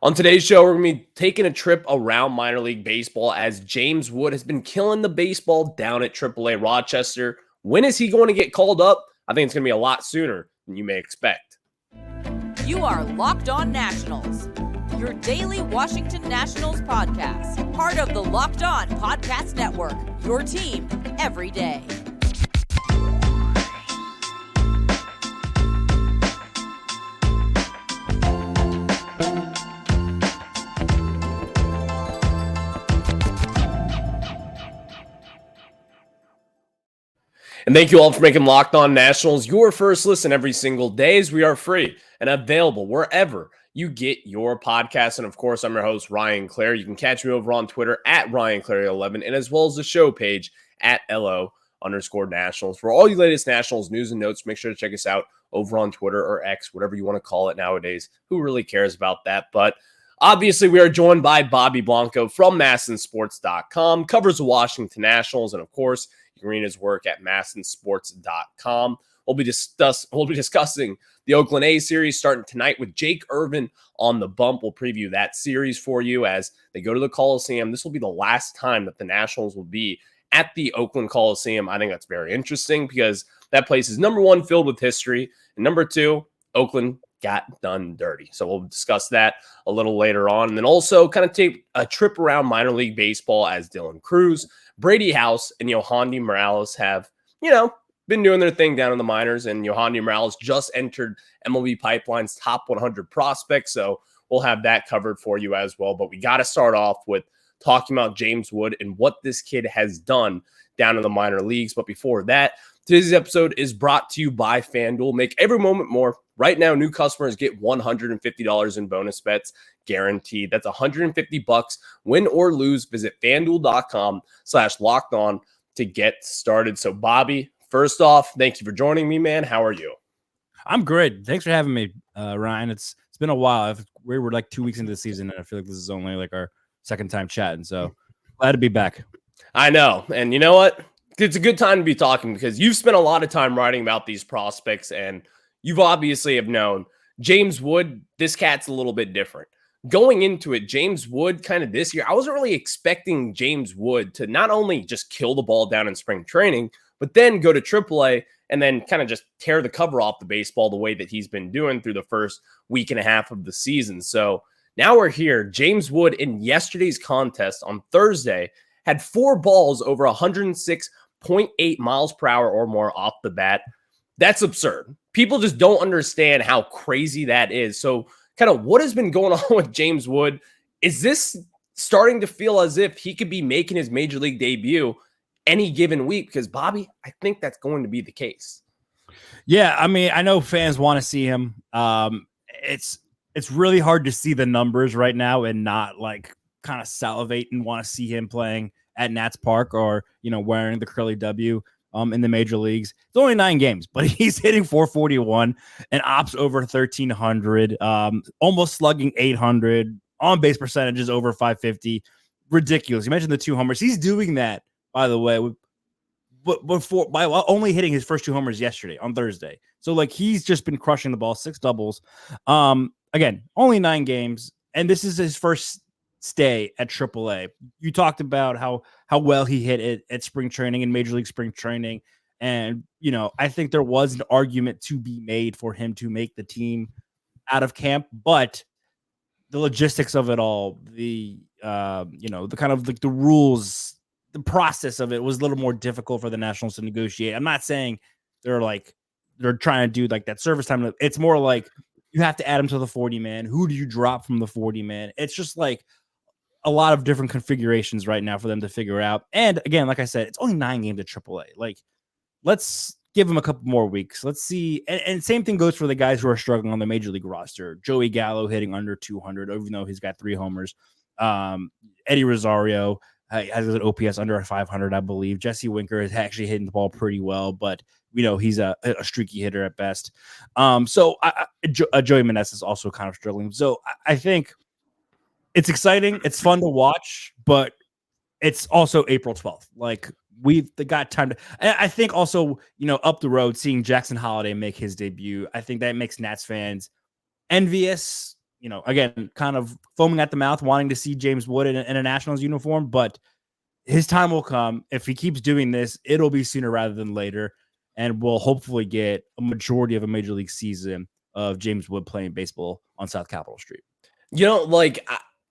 On today's show, we're going to be taking a trip around minor league baseball as James Wood has been killing the baseball down at AAA Rochester. When is he going to get called up? I think it's going to be a lot sooner than you may expect. You are Locked On Nationals, your daily Washington Nationals podcast, part of the Locked On Podcast Network, your team every day. And thank you all for making Locked On Nationals your first listen every single day, as we are free and available wherever you get your podcasts. And of course, I'm your host, Ryan Clary. You can catch me over on Twitter at RyanClary11 and as well as the show page at LO_Nationals. For all your latest Nationals news and notes, make sure to check us out over on Twitter or X, whatever you want to call it nowadays. Who really cares about that? But obviously, we are joined by Bobby Blanco from MASNsports.com, covers the Washington Nationals, and of course, you can read his work at MASNsports.com. We'll be discussing the Oakland A's series starting tonight with Jake Irvin on the bump. We'll preview that series for you as they go to the Coliseum. This will be the last time that the Nationals will be at the Oakland Coliseum. I think that's very interesting because that place is, number one, filled with history, and number two, Oakland got done dirty. So we'll discuss that a little later on. And then also kind of take a trip around minor league baseball as Dylan Cruz, Brady House, and Yohandy Morales have, been doing their thing down in the minors. And Yohandy Morales just entered MLB Pipeline's top 100 prospects. So we'll have that covered for you as well. But we got to start off with talking about James Wood and what this kid has done down in the minor leagues. But before that, today's episode is brought to you by FanDuel. Make every moment more. Right now, new customers get $150 in bonus bets guaranteed. That's $150. Win or lose, visit FanDuel.com/lockedon to get started. So, Bobby, first off, thank you for joining me, man. How are you? I'm great. Thanks for having me, Ryan. It's been a while. We were like 2 weeks into the season, and I feel like this is only like our second time chatting. So glad to be back. I know. And you know what? It's a good time to be talking because you've spent a lot of time writing about these prospects, and you've obviously have known James Wood. This cat's a little bit different. Going into it, James Wood kind of this year, I wasn't really expecting James Wood to not only just kill the ball down in spring training, but then go to AAA and then kind of just tear the cover off the baseball the way that he's been doing through the first week and a half of the season. So now we're here. James Wood in yesterday's contest on Thursday had 4 balls over 106.8 miles per hour or more off the bat. That's absurd. People just don't understand how crazy that is. So kind of what has been going on with James Wood? Is this starting to feel as if he could be making his major league debut any given week? Because, Bobby, I think that's going to be the case. Yeah, I mean, I know fans want to see him. It's really hard to see the numbers right now and not like kind of salivate and want to see him playing at Nats Park or, wearing the curly W in the major leagues. It's only 9 games, but he's hitting 441 and ops over 1,300, almost slugging 800, on base percentages over 550. Ridiculous. You mentioned the 2 homers. He's doing that, by the way, by only hitting his first 2 homers yesterday on Thursday. So like he's just been crushing the ball, 6 doubles. Again, only 9 games, and this is his first stay at AAA. You talked about how well he hit it at spring training and Major League spring training. And, I think there was an argument to be made for him to make the team out of camp, but the logistics of it all, the kind of like the rules, the process of it was a little more difficult for the Nationals to negotiate. I'm not saying they're trying to do like that service time. It's more like you have to add him to the 40-man. Who do you drop from the 40-man? It's just like a lot of different configurations right now for them to figure out. And again, like I said, it's only 9 games at AAA. Like, let's give him a couple more weeks. Let's see. And same thing goes for the guys who are struggling on the major league roster. Joey Gallo hitting under 200, even though he's got 3 homers. Eddie Rosario has an OPS under 500, I believe. Jesse Winker is actually hitting the ball pretty well, but he's a streaky hitter at best. So Joey Meneses is also kind of struggling. So I think it's exciting. It's fun to watch, but it's also April 12th. Like we've got time to, and I think also, up the road, seeing Jackson Holliday make his debut, I think that makes Nats fans envious again, kind of foaming at the mouth, wanting to see James Wood in a Nationals uniform, but his time will come. If he keeps doing this, it'll be sooner rather than later, and we'll hopefully get a majority of a major league season of James Wood playing baseball on South Capitol Street.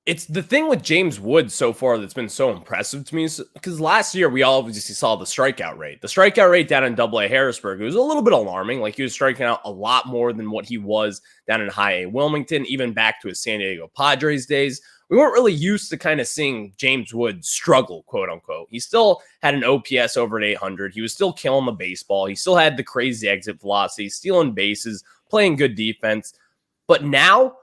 It's the thing with James Wood so far that's been so impressive to me, because last year we obviously saw the strikeout rate. The strikeout rate down in Double-A Harrisburg, it was a little bit alarming. Like, he was striking out a lot more than what he was down in High A Wilmington, even back to his San Diego Padres days. We weren't really used to kind of seeing James Wood struggle, quote unquote. He still had an OPS over at 800. He was still killing the baseball. He still had the crazy exit velocity, stealing bases, playing good defense. But now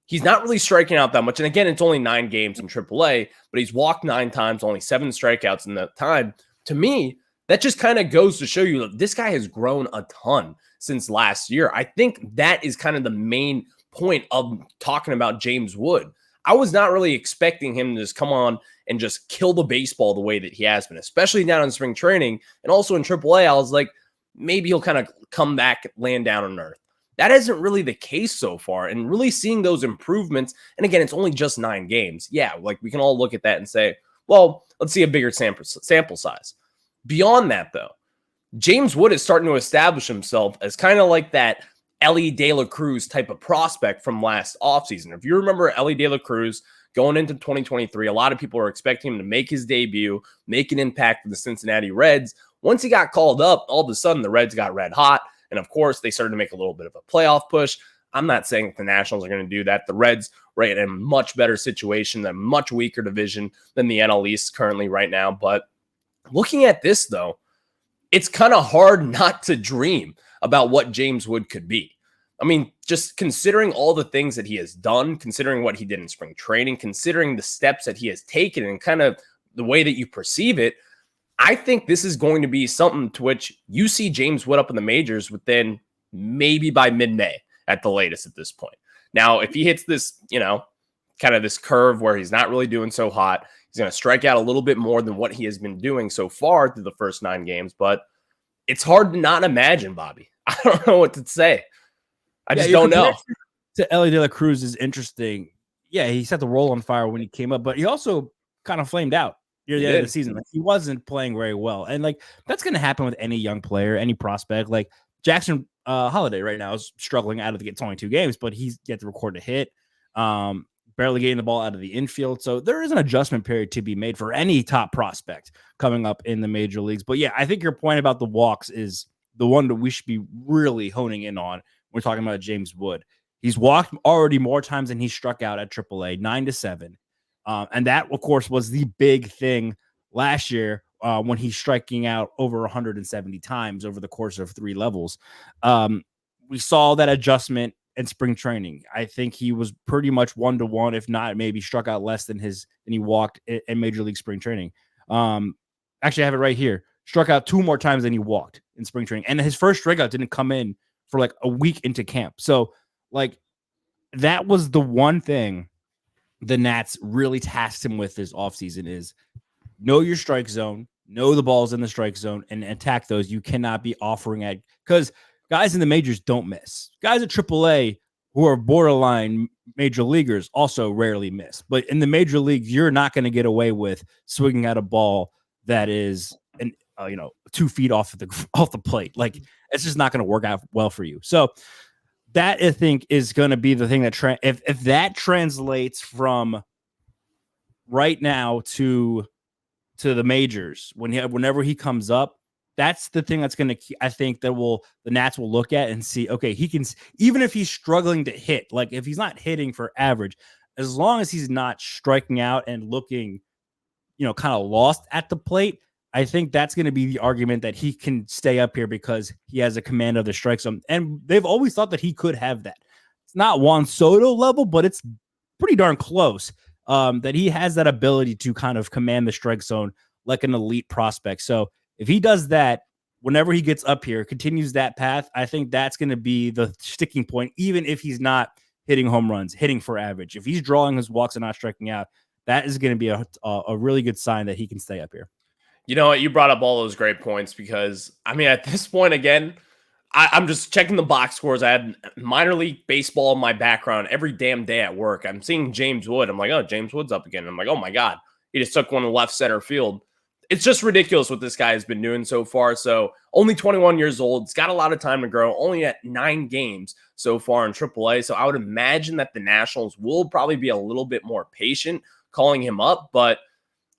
he's not really striking out that much. And again, it's only 9 games in AAA, but he's walked 9 times, only 7 strikeouts in that time. To me, that just kind of goes to show you that this guy has grown a ton since last year. I think that is kind of the main point of talking about James Wood. I was not really expecting him to just come on and just kill the baseball the way that he has been, especially down in spring training. And also in AAA, I was like, maybe he'll kind of come back, land down on earth. That isn't really the case so far, and really seeing those improvements. And again, it's only just 9 games. Yeah, like, we can all look at that and say, well, let's see a bigger sample size. Beyond that, though, James Wood is starting to establish himself as kind of like that Elly De La Cruz type of prospect from last offseason. If you remember Elly De La Cruz going into 2023, a lot of people were expecting him to make his debut, make an impact for the Cincinnati Reds. Once he got called up, all of a sudden the Reds got red hot. And of course, they started to make a little bit of a playoff push. I'm not saying that the Nationals are going to do that. The Reds are in a much better situation, a much weaker division than the NL East currently right now. But looking at this, though, it's kind of hard not to dream about what James Wood could be. I mean, just considering all the things that he has done, considering what he did in spring training, considering the steps that he has taken, and kind of the way that you perceive it, I think this is going to be something to which you see James Wood up in the majors within maybe by mid-May at the latest at this point. Now, if he hits this, kind of this curve where he's not really doing so hot, he's going to strike out a little bit more than what he has been doing so far through the first 9 games. But it's hard to not imagine, Bobby. I don't know what to say. I just don't know. To Elly De La Cruz is interesting. Yeah, he set the roll on fire when he came up, but he also kind of flamed out near the end of the season. Like, he wasn't playing very well. And like, that's going to happen with any young player, any prospect. Like Jackson Holiday right now is struggling out of the gate. It's only 2 games, but he's yet to record a hit. Barely getting the ball out of the infield. So there is an adjustment period to be made for any top prospect coming up in the major leagues. But yeah, I think your point about the walks is the one that we should be really honing in on. We're talking about James Wood. He's walked already more times than he struck out at AAA, 9-7. And that, of course, was the big thing last year when he's striking out over 170 times over the course of 3 levels. We saw that adjustment in spring training. I think he was pretty much 1-to-1, if not maybe struck out less than he walked in Major League spring training. Actually, I have it right here. Struck out 2 more times than he walked in spring training. And his first strikeout didn't come in for like a week into camp. So like, that was the one thing the Nats really tasked him with this offseason is know your strike zone, know the balls in the strike zone, and attack those. You cannot be offering at, because guys in the majors don't miss. Guys at AAA who are borderline major leaguers also rarely miss. But in the major leagues, you're not going to get away with swinging at a ball that is 2 feet off the plate. Like, it's just not going to work out well for you. So that, I think, is going to be the thing that if that translates from right now to the majors, whenever he comes up, that's the thing that's going to, I think, that the Nats will look at and see, okay, he can, even if he's struggling to hit, like if he's not hitting for average, as long as he's not striking out and looking, kind of lost at the plate, I think that's going to be the argument that he can stay up here because he has a command of the strike zone. And they've always thought that he could have that. It's not Juan Soto level, but it's pretty darn close, that he has that ability to kind of command the strike zone like an elite prospect. So if he does that, whenever he gets up here, continues that path, I think that's going to be the sticking point, even if he's not hitting home runs, hitting for average. If he's drawing his walks and not striking out, that is going to be a really good sign that he can stay up here. You know what? You brought up all those great points because, I mean, at this point, again, I'm just checking the box scores. I had minor league baseball in my background every damn day at work. I'm seeing James Wood. I'm like, oh, James Wood's up again. I'm like, oh my God, he just took one to left center field. It's just ridiculous what this guy has been doing so far. So only 21 years old. It's got a lot of time to grow. Only at 9 games so far in AAA. So I would imagine that the Nationals will probably be a little bit more patient calling him up. But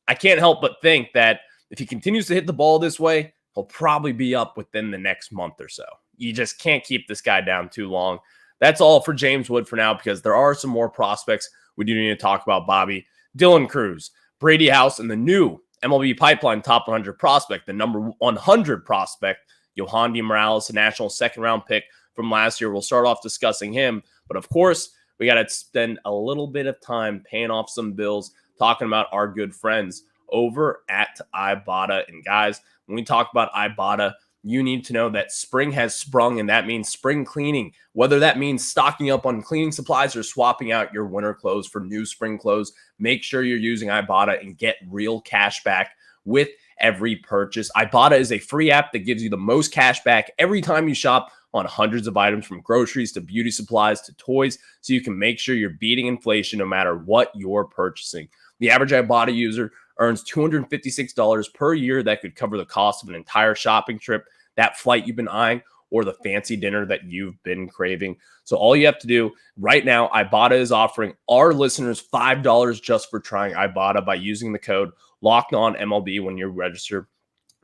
I can't help but think that if he continues to hit the ball this way, he'll probably be up within the next month or so. You just can't keep this guy down too long. That's all for James Wood for now, because there are some more prospects we do need to talk about, Bobby. Dylan Cruz, Brady House, and the new MLB Pipeline top 100 prospect, the number 100 prospect, Yohandy Morales, the National second-round pick from last year. We'll start off discussing him. But, of course, we got to spend a little bit of time paying off some bills, talking about our good friends over at Ibotta. And, guys, when we talk about Ibotta, you need to know that spring has sprung, and that means spring cleaning. Whether that means stocking up on cleaning supplies or swapping out your winter clothes for new spring clothes, make sure you're using Ibotta and get real cash back with every purchase. Ibotta is a free app that gives you the most cash back every time you shop on hundreds of items, from groceries to beauty supplies to toys, so you can make sure you're beating inflation no matter what you're purchasing. The average Ibotta user earns $256 per year. That could cover the cost of an entire shopping trip, that flight you've been eyeing, or the fancy dinner that you've been craving. So all you have to do right now, Ibotta is offering our listeners $5 just for trying Ibotta by using the code LOCKEDONMLB when you register.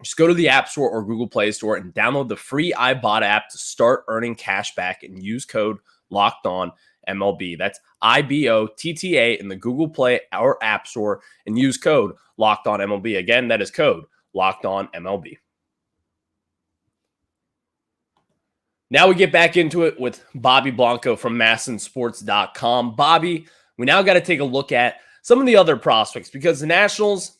Just go to the App Store or Google Play Store and download the free Ibotta app to start earning cash back, and use code LOCKEDONMLB. That's IBOTTA in the Google Play or App Store, and use code LOCKEDONMLB. Again, that is code LOCKEDONMLB. Now we get back into it with Bobby Blanco from MASNsports.com. Bobby, we now got to take a look at some of the other prospects, because the Nationals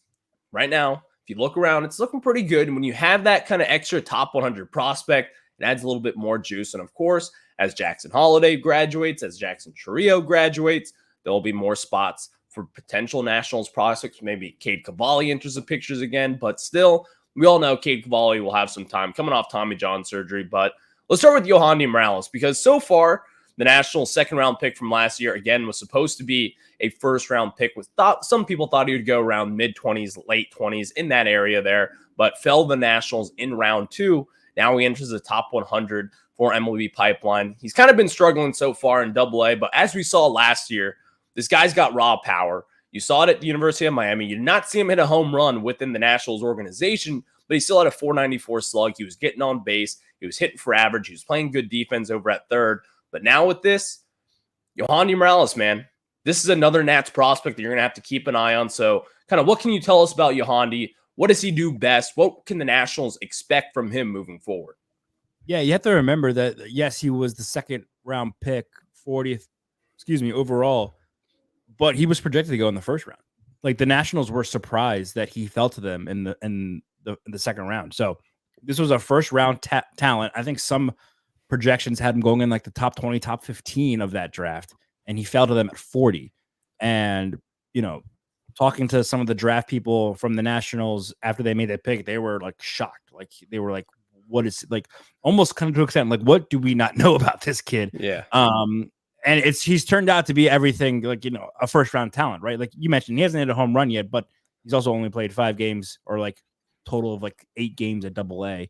right now, if you look around, it's looking pretty good. And when you have that kind of extra top 100 prospect, it adds a little bit more juice. And of course, as Jackson Holiday graduates, as Jackson Chourio graduates, there will be more spots for potential Nationals prospects. Maybe Cade Cavalli enters the pictures again, but still, we all know Cade Cavalli will have some time coming off Tommy John surgery. But let's start with Yohandy Morales, because so far, the National second-round pick from last year, again, was supposed to be a first-round pick. Some people thought he would go around mid-20s, late 20s, in that area there, but fell the Nationals in round 2. Now he enters the top 100 for MLB Pipeline. He's kind of been struggling so far in AA, but as we saw last year, this guy's got raw power. You saw it at the University of Miami. You did not see him hit a home run within the Nationals organization, but he still had a .494 slug. He was getting on base. He was hitting for average. He was playing good defense over at third. But now with this, Yohandy Morales, man, this is another Nats prospect that you're going to have to keep an eye on. So kind of what can you tell us about Yohandy? What does he do best? What can the Nationals expect from him moving forward? Yeah, you have to remember that, yes, he was the second-round pick, 40th, overall, but he was projected to go in the first round. Like, the Nationals were surprised that he fell to them in the second round. So this was a first-round talent. I think some projections had him going in like the top 20, top 15 of that draft, and he fell to them at 40. And, talking to some of the draft people from the Nationals after they made that pick, they were like shocked. Like, they were like, what is, like, almost kind of to an extent, like, what do we not know about this kid? Yeah. And he's turned out to be everything, like, a first round talent, right? Like you mentioned, he hasn't hit a home run yet, but he's also only played 5 games, or like total of like 8 games at AA.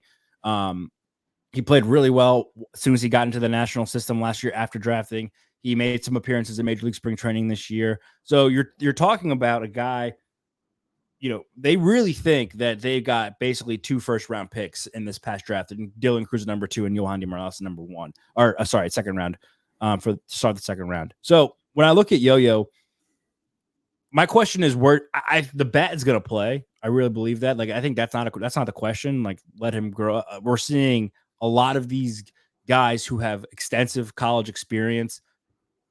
He played really well as soon as he got into the national system last year after drafting. He made some appearances in Major League Spring Training this year. So you're talking about a guy, they really think that they've got basically 2 first-round picks in this past draft, and Dylan Cruz number 2 and Yohandy Morales number 1. Or, second round, for start the second round. So when I look at Yo-Yo, my question is where the bat is going to play. I really believe that. Like, I think that's not the question. Like, let him grow up. We're seeing a lot of these guys who have extensive college experience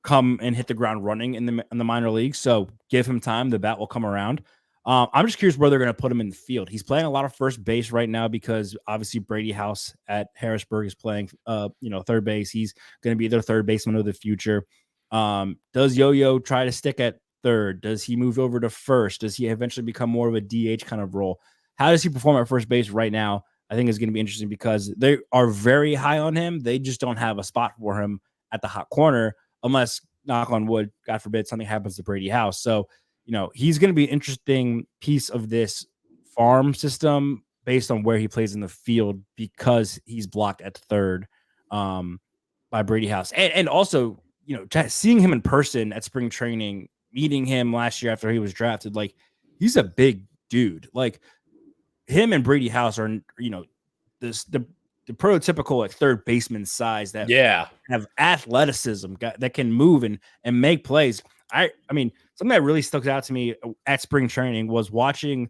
come and hit the ground running in the minor leagues. So give him time. The bat will come around. I'm just curious where they're going to put him in the field. He's playing a lot of first base right now because obviously Brady House at Harrisburg is playing, third base. He's going to be their third baseman of the future. Does Yo-Yo try to stick at third? Does he move over to first? Does he eventually become more of a DH kind of role? How does he perform at first base right now? I think is going to be interesting because they are very high on him. They just don't have a spot for him at the hot corner unless, knock on wood, God forbid, something happens to Brady House. So, he's going to be an interesting piece of this farm system based on where he plays in the field because he's blocked at third by Brady House. And also, seeing him in person at spring training, meeting him last year after he was drafted, like, he's a big dude. Like, him and Brady House are, the prototypical like third baseman size that have athleticism that can move and make plays. I mean, something that really stuck out to me at spring training was watching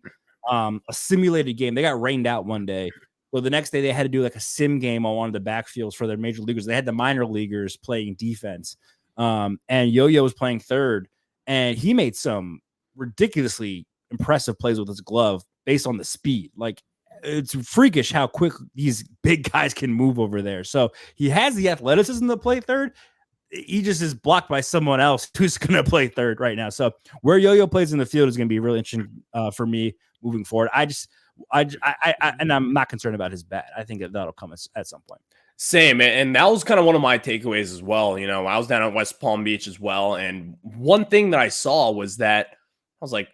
a simulated game. They got rained out one day. So the next day they had to do like a sim game on one of the backfields for their major leaguers. They had the minor leaguers playing defense. And Yo-Yo was playing third, and he made some ridiculously impressive plays with his glove based on the speed. Like, it's freakish how quick these big guys can move over there. So he has the athleticism to play third. He just is blocked by someone else who's going to play third right now. So where Yo-Yo plays in the field is going to be really interesting for me moving forward. And I'm not concerned about his bat. I think that'll come at some point. Same. And that was kind of one of my takeaways as well. I was down at West Palm Beach as well. And one thing that I saw was that I was like,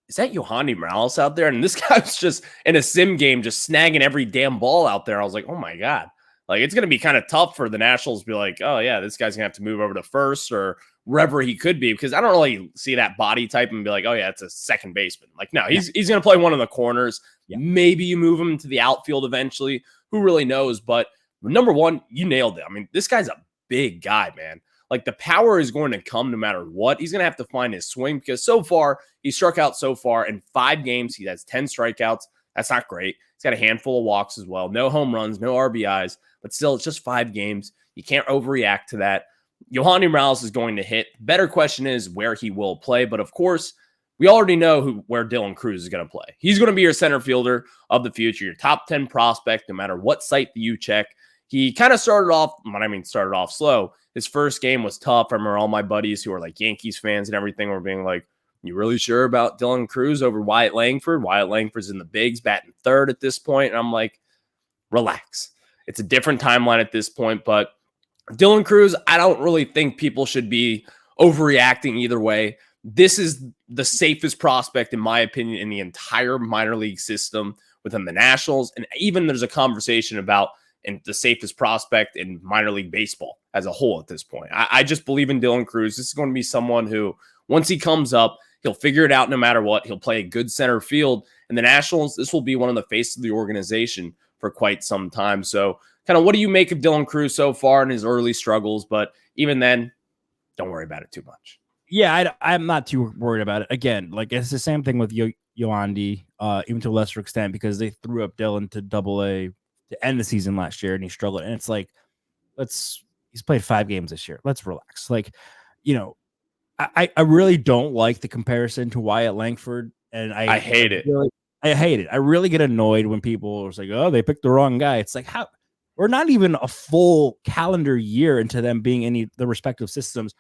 is that Yohandy Morales out there? And this guy was just in a sim game, just snagging every damn ball out there. I was like, oh my God. Like, it's going to be kind of tough for the Nationals to be like, oh yeah, this guy's going to have to move over to first or wherever he could be, because I don't really see that body type and be like, oh yeah, it's a second baseman. Like, no, he's going to play one of the corners. Yeah. Maybe you move him to the outfield eventually. Who really knows? But number one, you nailed it. I mean, this guy's a big guy, man. Like, the power is going to come no matter what. He's going to have to find his swing because so far, he struck out so far in 5 games. He has 10 strikeouts. That's not great. He's got a handful of walks as well. No home runs, no RBIs, but still, it's just 5 games. You can't overreact to that. Yohandy Morales is going to hit. The better question is where he will play. But of course, we already know where Dylan Cruz is going to play. He's going to be your center fielder of the future, your top 10 prospect, no matter what site that you check. He kind of started off slow. His first game was tough. I remember all my buddies who are like Yankees fans and everything were being like, you really sure about Dylan Cruz over Wyatt Langford? Wyatt Langford's in the bigs, batting third at this point. And I'm like, relax. It's a different timeline at this point. But Dylan Cruz, I don't really think people should be overreacting either way. This is the safest prospect, in my opinion, in the entire minor league system within the Nationals. And even there's a conversation about the safest prospect in minor league baseball as a whole at this point. I just believe in Dylan Cruz. This is going to be someone who, once he comes up, he'll figure it out no matter what. He'll play a good center field. And the Nationals, this will be one of the faces of the organization for quite some time. So kind of what do you make of Dylan Cruz so far in his early struggles? But even then, don't worry about it too much. Yeah, I'm not too worried about it. Again, like, it's the same thing with Yohandy, even to a lesser extent, because they threw up Dylan to Double-A to end the season last year, and he struggled. And it's like, he's played 5 games this year. Let's relax. Like, I really don't like the comparison to Wyatt Langford, and I hate it. I hate it. I really get annoyed when people are like, oh, they picked the wrong guy. It's like, how? We're not even a full calendar year into them being in the respective systems.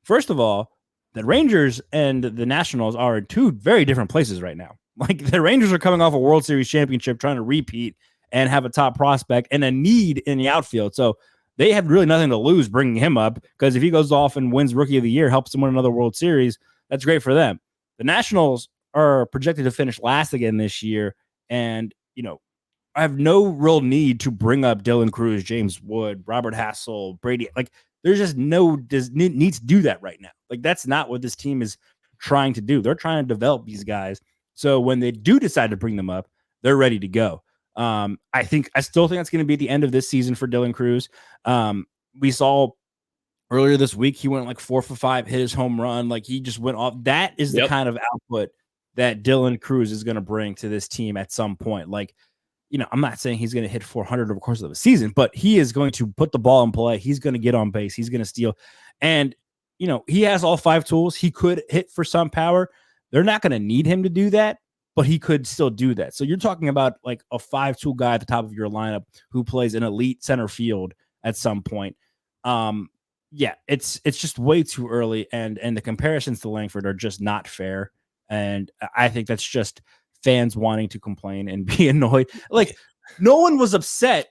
First of all, the Rangers and the Nationals are in 2 very different places right now. Like, the Rangers are coming off a World Series championship, trying to repeat and have a top prospect and a need in the outfield. So they have really nothing to lose bringing him up, because if he goes off and wins Rookie of the Year, helps them win another World Series, that's great for them. The Nationals are projected to finish last again this year. And, I have no real need to bring up Dylan Cruz, James Wood, Robert Hassel, Brady. Like, there's just no need to do that right now. Like, that's not what this team is trying to do. They're trying to develop these guys. So when they do decide to bring them up, they're ready to go. I still think that's going to be the end of this season for Dylan Cruz. We saw earlier this week, he went like 4 for 5, hit his home run. Like, he just went off. That is the kind of output that Dylan Cruz is going to bring to this team at some point. Like, I'm not saying he's going to hit 400 over the course of the season, but he is going to put the ball in play. He's going to get on base. He's going to steal. And, he has all 5 tools. He could hit for some power. They're not going to need him to do that, but he could still do that. So you're talking about like a 5-tool guy at the top of your lineup who plays an elite center field at some point. Yeah, it's just way too early, and the comparisons to Langford are just not fair. And I think that's just fans wanting to complain and be annoyed. Like, no one was upset.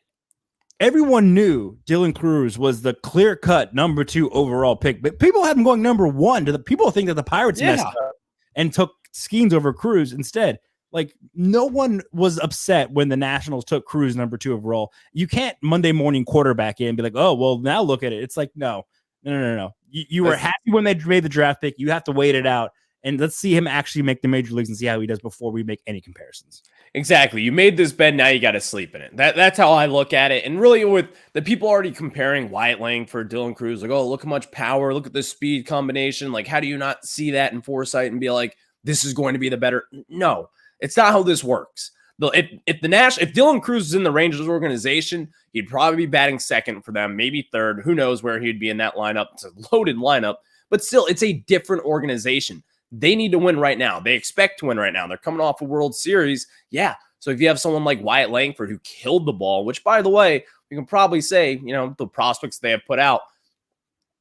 Everyone knew Dylan Cruz was the clear-cut number 2 overall pick, but people had him going number 1. People think that the Pirates messed up and took Skeens over Cruz instead. Like, no one was upset when the Nationals took Cruz number 2 overall. You can't Monday morning quarterback in and be like, oh, well, now look at it. It's like, no. You were happy when they made the draft pick. You have to wait it out. And let's see him actually make the major leagues and see how he does before we make any comparisons. Exactly. You made this bed. Now you got to sleep in it. That's how I look at it. And really, with the people already comparing Wyatt Langford, Dylan Cruz, like, oh, look how much power. Look at the speed combination. Like, how do you not see that in foresight and be like, this is going to be the better? No, it's not how this works. If Dylan Cruz is in the Rangers organization, he'd probably be batting second for them, maybe third. Who knows where he'd be in that lineup? It's a loaded lineup, but still, it's a different organization. They need to win right now. They expect to win right now. They're coming off a World Series. Yeah. So if you have someone like Wyatt Langford who killed the ball, which, by the way, you can probably say, the prospects they have put out,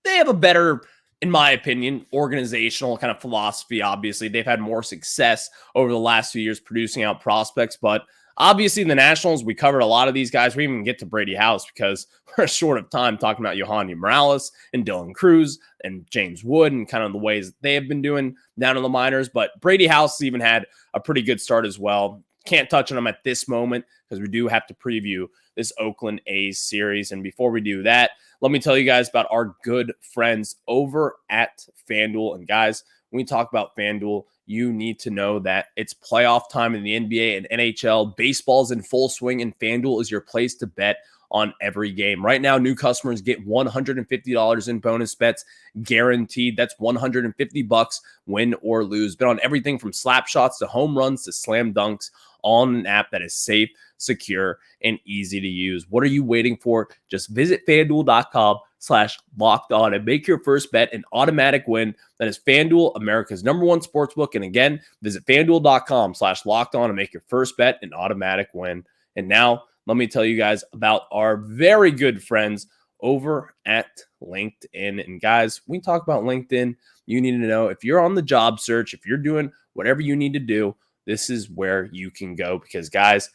they have a better, in my opinion, organizational kind of philosophy. Obviously, they've had more success over the last few years producing out prospects, but obviously the Nationals, we covered a lot of these guys. We didn't even get to Brady House because we're short of time talking about Yohanny Morales and Dylan Cruz and James Wood and kind of the ways they have been doing down in the minors. But Brady House has even had a pretty good start as well. Can't touch on them at this moment because we do have to preview this Oakland A's series. And before we do that, let me tell you guys about our good friends over at FanDuel. And guys, when we talk about FanDuel, you need to know that it's playoff time in the NBA and NHL. Baseball's in full swing, and FanDuel is your place to bet on every game. Right now, new customers get $150 in bonus bets guaranteed. That's $150 win or lose. Bet on everything from slap shots to home runs to slam dunks on an app that is safe, secure, and easy to use. What are you waiting for? Just visit FanDuel.com/locked-on and make your first bet an automatic win. That is FanDuel, America's #1 sportsbook. And again, visit FanDuel.com/locked-on and make your first bet an automatic win. And now, let me tell you guys about our very good friends over at LinkedIn. And guys, when we talk about LinkedIn, you need to know if you're on the job search, if you're doing whatever you need to do, this is where you can go. Because guys,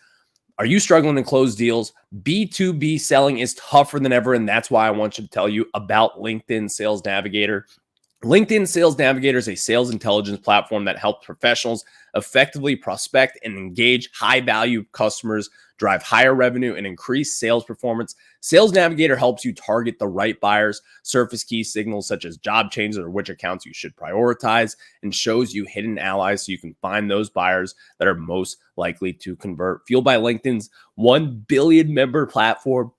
are you struggling to close deals? B2B selling is tougher than ever, and that's why I want you to tell you about LinkedIn Sales Navigator. LinkedIn Sales Navigator is a sales intelligence platform that helps professionals effectively prospect and engage high-value customers, drive higher revenue, and increase sales performance. Sales Navigator helps you target the right buyers, surface key signals such as job changes or which accounts you should prioritize, and shows you hidden allies so you can find those buyers that are most likely to convert. Fueled by LinkedIn's 1 billion member platform,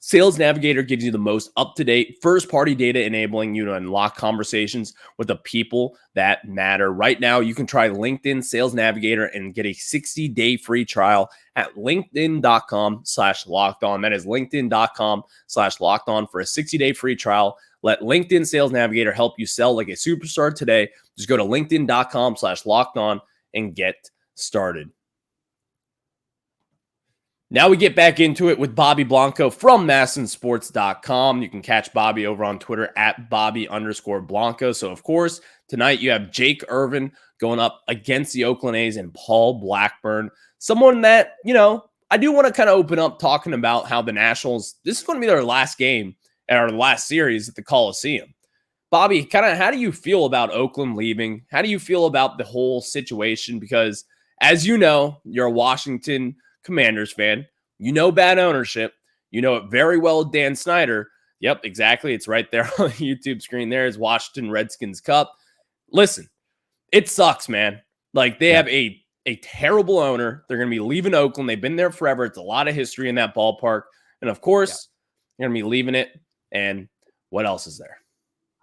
Sales Navigator gives you the most up-to-date first-party data, enabling you to unlock conversations with the people that matter. Right now, you can try LinkedIn Sales Navigator and get a 60-day free trial at linkedin.com/lockedon. That is linkedin.com/lockedon for a 60-day free trial. Let LinkedIn Sales Navigator help you sell like a superstar today. Just go to linkedin.com/lockedon and get started. Now we get back into it with Bobby Blanco from MASNsports.com. You can catch Bobby over on Twitter at Bobby_Blanco. So, of course, tonight you have Jake Irvin going up against the Oakland A's and Paul Blackburn. Someone that, I do want to kind of open up talking about how the Nationals, this is going to be their last game or last series at the Coliseum. Bobby, kind of how do you feel about Oakland leaving? How do you feel about the whole situation? Because, as you know, you're a Washington Commanders fan. You know bad ownership. You know it very well, Dan Snyder. Yep, exactly. It's right there on the YouTube screen. There is Washington Redskins Cup. Listen, it sucks, man. Like, they have a terrible owner. They're going to be leaving Oakland. They've been there forever. It's a lot of history in that ballpark. And, of course, they're going to be leaving it. And what else is there?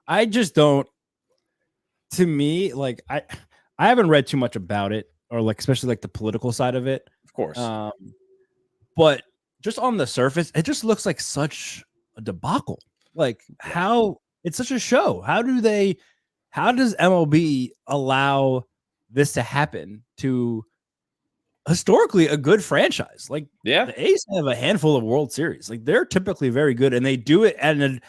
I just don't. To me, like, I haven't read too much about it, or like especially like the political side of it. Of course. But just on the surface, it just looks like such a debacle. Like, how it's such a show. How does MLB allow this to happen to historically a good franchise? Like, the A's have a handful of World Series. Like, they're typically very good, and they do it in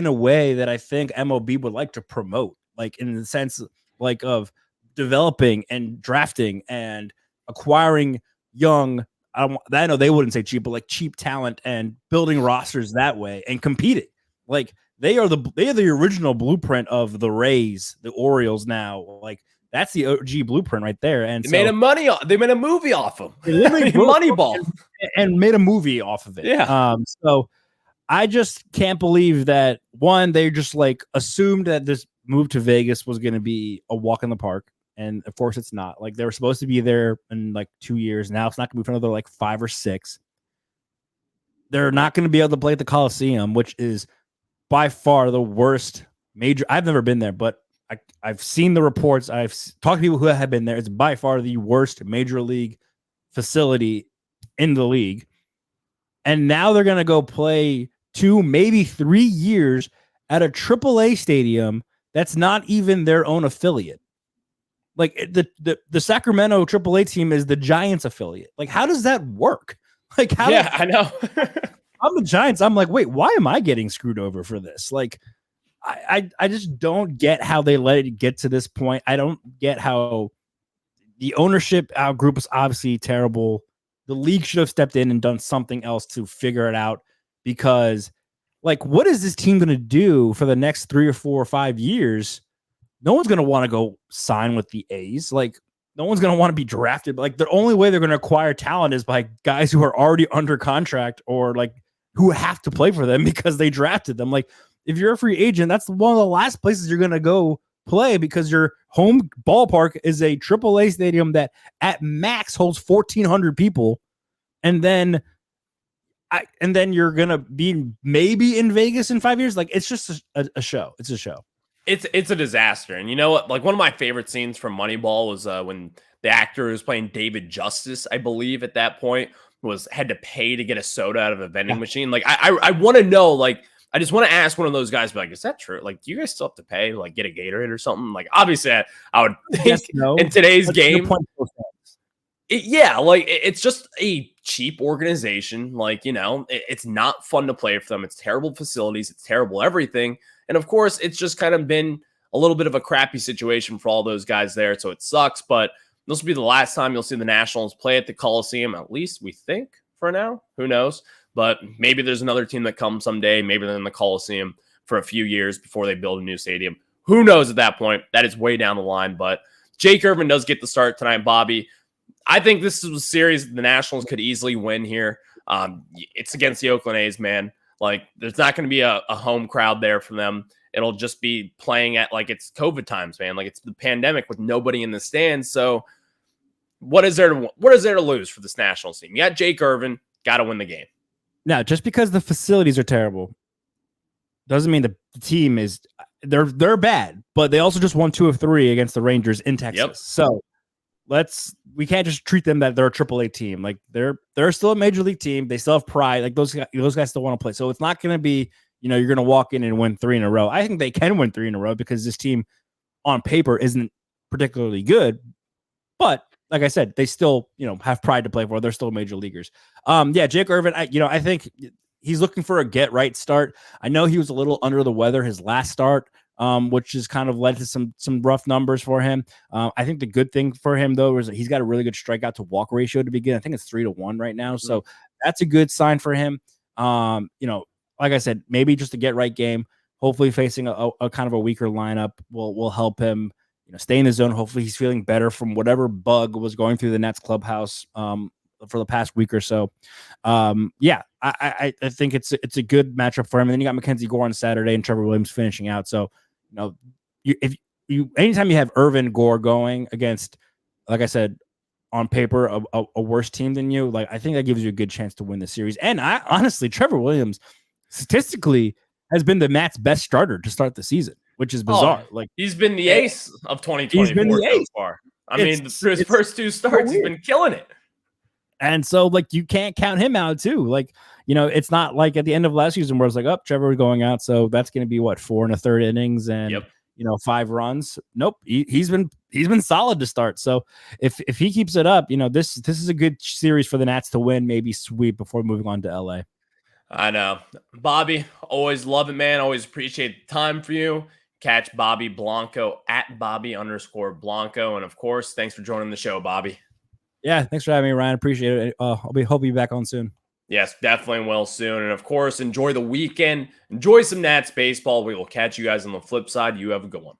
a way that I think MLB would like to promote, like in the sense like of developing and drafting and acquiring young I know they wouldn't say cheap, but like cheap talent and building rosters that way and competing. Like they are the original blueprint of the Rays, the Orioles now. Like that's the OG blueprint right there. And they made a movie off them. Moneyball and made a movie off of it. Yeah. So I just can't believe that one, they just like assumed that this move to Vegas was going to be a walk in the park. And of course it's not. Like they were supposed to be there in like 2 years. Now it's not going to be for another like 5 or 6. They're not going to be able to play at the Coliseum, which is by far the worst major. I've never been there, but I've seen the reports. I've talked to people who have been there. It's by far the worst major league facility in the league. And now they're going to go play 2, maybe 3 years at a AAA stadium that's not even their own affiliate. Like the Sacramento AAA team is the Giants affiliate. Like, how does that work? Like, how? Yeah, I know. I'm the Giants. I'm like, wait, why am I getting screwed over for this? Like, I just don't get how they let it get to this point. I don't get how the ownership group is obviously terrible. The league should have stepped in and done something else to figure it out, because like, what is this team going to do for the next 3 or 4 or 5 years? No one's going to want to go sign with the A's. Like, no one's going to want to be drafted. Like, the only way they're going to acquire talent is by guys who are already under contract or like who have to play for them because they drafted them. Like, if you're a free agent, that's one of the last places you're going to go play, because your home ballpark is a AAA stadium that at max holds 1,400 people. And then you're going to be maybe in Vegas in 5 years. Like, it's just a show. It's a show. It's a disaster. And you know what? Like, one of my favorite scenes from Moneyball was when the actor who was playing David Justice, I believe at that point, had to pay to get a soda out of a vending machine. Like, I want to know, like, I just want to ask one of those guys, like, is that true? Like, do you guys still have to pay to like get a Gatorade or something? Like, obviously I would think in today's game. It's just a cheap organization. Like, you know, it's not fun to play for them. It's terrible facilities. It's terrible everything. And of course, it's just kind of been a little bit of a crappy situation for all those guys there. So it sucks, but this will be the last time you'll see the Nationals play at the Coliseum, at least we think for now. Who knows? But maybe there's another team that comes someday. Maybe they're in the Coliseum for a few years before they build a new stadium. Who knows at that point? That is way down the line. But Jake Irvin does get the start tonight, Bobby. I think this is a series the Nationals could easily win here. It's against the Oakland A's, man. Like, there's not going to be a home crowd there for them. It'll just be playing at, like, it's COVID times, man. Like, it's the pandemic with nobody in the stands. So what is there to lose for this Nationals team? You got Jake Irvin, got to win the game. Now, just because the facilities are terrible doesn't mean the team is they're bad, but they also just won 2 of 3 against the Rangers in Texas. Yep. So we can't just treat them that they're a AAA team. Like, they're still a major league team. They still have pride. Like, those guys still want to play. So it's not going to be, you know, you're going to walk in and win 3 in a row. I think they can win 3 in a row because this team on paper isn't particularly good, but like I said, they still, you know, have pride to play for. They're still major leaguers. Jake Irvin, I think he's looking for a get right start. I know he was a little under the weather his last start, which has kind of led to some rough numbers for him. I think the good thing for him, though, is that he's got a really good strikeout to walk ratio to begin. I think it's 3-1 right now. So that's a good sign for him. Like I said, maybe just a get right game. Hopefully facing a kind of a weaker lineup will help him, you know, stay in the zone. Hopefully he's feeling better from whatever bug was going through the Nets clubhouse for the past week or so. I think it's a good matchup for him. And then you got Mackenzie Gore on Saturday and Trevor Williams finishing out. So, you know, anytime you have Irvin Gore going against, like I said, on paper, a worse team than you, like, I think that gives you a good chance to win the series. And honestly, Trevor Williams statistically has been the Nats' best starter to start the season, which is bizarre. Like, he's been the ace of 2024 so far. I mean, his first 2 starts, he's been killing it. And so, like, you can't count him out too. Like, you know, it's not like at the end of last season where it's like, oh, Trevor was going out, so that's going to be what, 4 1/3 innings and you know, 5 runs. Nope, he's been solid to start. So if he keeps it up, you know, this is a good series for the Nats to win, maybe sweep before moving on to LA. I know, Bobby. Always love it, man. Always appreciate the time for you. Catch Bobby Blanco at Bobby_Blanco, and of course, thanks for joining the show, Bobby. Yeah, thanks for having me, Ryan. Appreciate it. I'll be back on soon. Yes, definitely will soon. And of course, enjoy the weekend. Enjoy some Nats baseball. We will catch you guys on the flip side. You have a good one.